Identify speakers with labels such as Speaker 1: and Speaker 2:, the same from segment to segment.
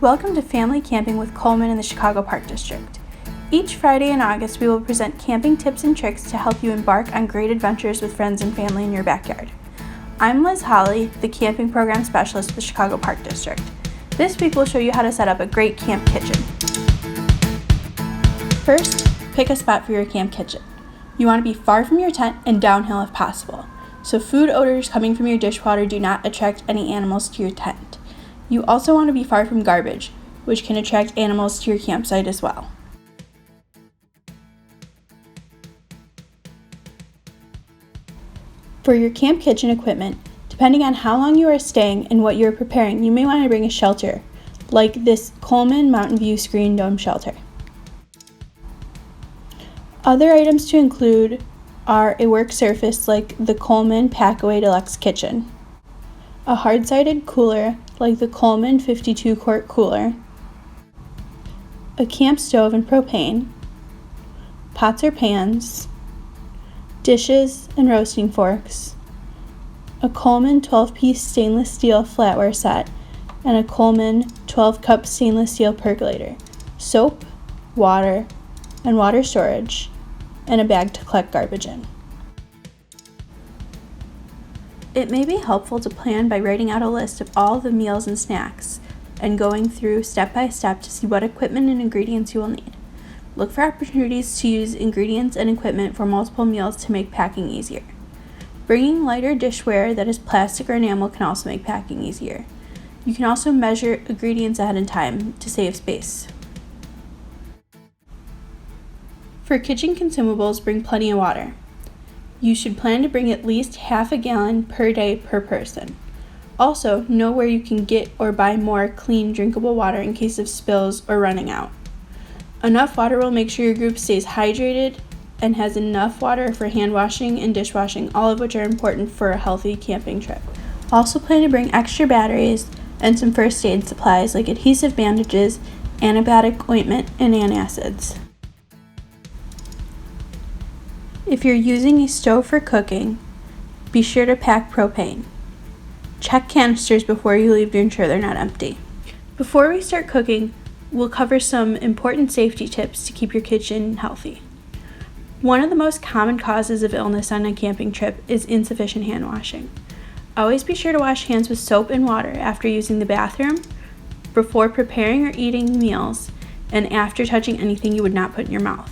Speaker 1: Welcome to Family Camping with Coleman in the Chicago Park District. Each Friday in August, we will present camping tips and tricks to help you embark on great adventures with friends and family in your backyard. I'm Liz Holley, the Camping Program Specialist with the Chicago Park District. This week we'll show you how to set up a great camp kitchen. First, pick a spot for your camp kitchen. You want to be far from your tent and downhill if possible, so food odors coming from your dishwater do not attract any animals to your tent. You also want to be far from garbage, which can attract animals to your campsite as well. For your camp kitchen equipment, depending on how long you are staying and what you are preparing, you may want to bring a shelter, like this Coleman Mountain View screen dome shelter. Other items to include are a work surface like the Coleman Packaway Deluxe Kitchen, a hard-sided cooler like the Coleman 52-quart cooler, a camp stove and propane, pots or pans, dishes and roasting forks, a Coleman 12-piece stainless steel flatware set, and a Coleman 12-cup stainless steel percolator, soap, water, and water storage, and a bag to collect garbage in. It may be helpful to plan by writing out a list of all the meals and snacks and going through step by step to see what equipment and ingredients you will need. Look for opportunities to use ingredients and equipment for multiple meals to make packing easier. Bringing lighter dishware that is plastic or enamel can also make packing easier. You can also measure ingredients ahead in time to save space. For kitchen consumables, bring plenty of water. You should plan to bring at least half a gallon per day per person. Also, know where you can get or buy more clean, drinkable water in case of spills or running out. Enough water will make sure your group stays hydrated and has enough water for hand washing and dishwashing, all of which are important for a healthy camping trip. Also plan to bring extra batteries and some first aid supplies like adhesive bandages, antibiotic ointment, and antacids. If you're using a stove for cooking, be sure to pack propane. Check canisters before you leave to ensure they're not empty. Before we start cooking, we'll cover some important safety tips to keep your kitchen healthy. One of the most common causes of illness on a camping trip is insufficient hand washing. Always be sure to wash hands with soap and water after using the bathroom, before preparing or eating meals, and after touching anything you would not put in your mouth.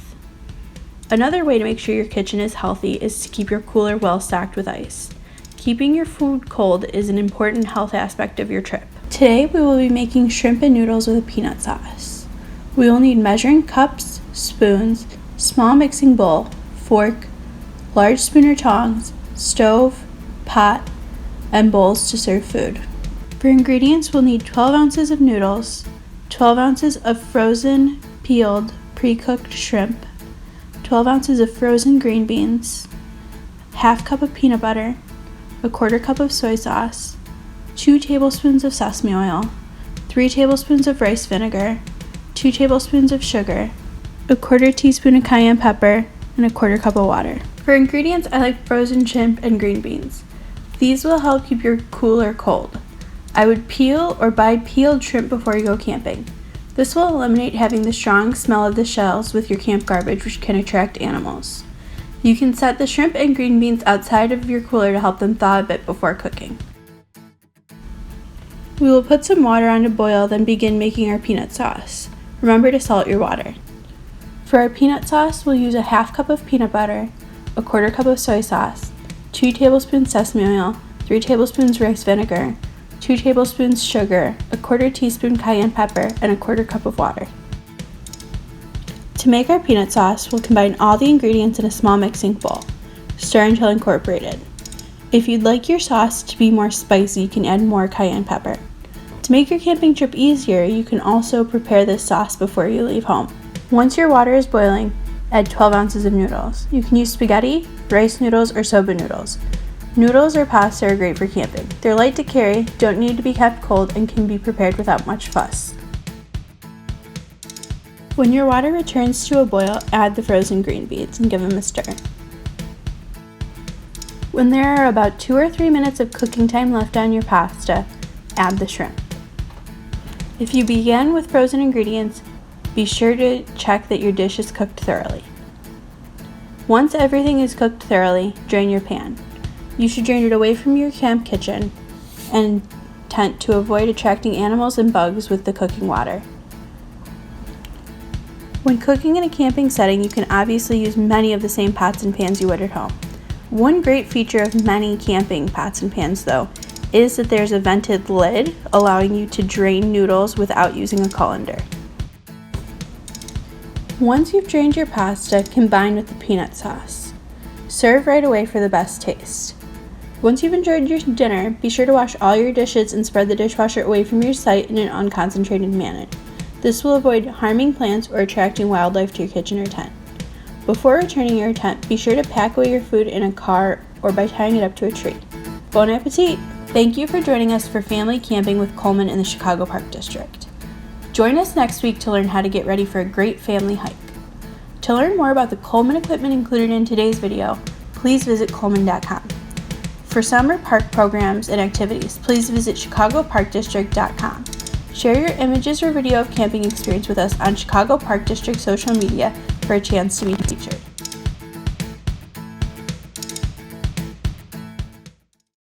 Speaker 1: Another way to make sure your kitchen is healthy is to keep your cooler well stocked with ice. Keeping your food cold is an important health aspect of your trip. Today we will be making shrimp and noodles with a peanut sauce. We will need measuring cups, spoons, small mixing bowl, fork, large spoon or tongs, stove, pot, and bowls to serve food. For ingredients, we'll need 12 ounces of noodles, 12 ounces of frozen, peeled, pre-cooked shrimp, 12 ounces of frozen green beans, half cup of peanut butter, a quarter cup of soy sauce, 2 tablespoons of sesame oil, 3 tablespoons of rice vinegar, 2 tablespoons of sugar, a quarter teaspoon of cayenne pepper, and a quarter cup of water. For ingredients, I like frozen shrimp and green beans. These will help keep your cooler cold. I would peel or buy peeled shrimp before you go camping. This will eliminate having the strong smell of the shells with your camp garbage, which can attract animals. You can set the shrimp and green beans outside of your cooler to help them thaw a bit before cooking. We will put some water on to boil, then begin making our peanut sauce. Remember to salt your water. For our peanut sauce, we'll use a half cup of peanut butter, a quarter cup of soy sauce, 2 tablespoons sesame oil, 3 tablespoons rice vinegar, 2 tablespoons sugar, a quarter teaspoon cayenne pepper, and a quarter cup of water. To make our peanut sauce, we'll combine all the ingredients in a small mixing bowl. Stir until incorporated. If you'd like your sauce to be more spicy, you can add more cayenne pepper. To make your camping trip easier, you can also prepare this sauce before you leave home. Once your water is boiling, add 12 ounces of noodles. You can use spaghetti, rice noodles, or soba noodles. Noodles or pasta are great for camping. They're light to carry, don't need to be kept cold, and can be prepared without much fuss. When your water returns to a boil, add the frozen green beans and give them a stir. When there are about 2 or 3 minutes of cooking time left on your pasta, add the shrimp. If you begin with frozen ingredients, be sure to check that your dish is cooked thoroughly. Once everything is cooked thoroughly, drain your pan. You should drain it away from your camp kitchen and tent to avoid attracting animals and bugs with the cooking water. When cooking in a camping setting, you can obviously use many of the same pots and pans you would at home. One great feature of many camping pots and pans, though, is that there's a vented lid allowing you to drain noodles without using a colander. Once you've drained your pasta, combine with the peanut sauce. Serve right away for the best taste. Once you've enjoyed your dinner, be sure to wash all your dishes and spread the dishwasher away from your site in an unconcentrated manner. This will avoid harming plants or attracting wildlife to your kitchen or tent. Before returning your tent, be sure to pack away your food in a car or by tying it up to a tree. Bon appetit! Thank you for joining us for family camping with Coleman in the Chicago Park District. Join us next week to learn how to get ready for a great family hike. To learn more about the Coleman equipment included in today's video, please visit Coleman.com. For summer park programs and activities, please visit ChicagoParkDistrict.com. Share your images or video of camping experience with us on Chicago Park District social media for a chance to be featured.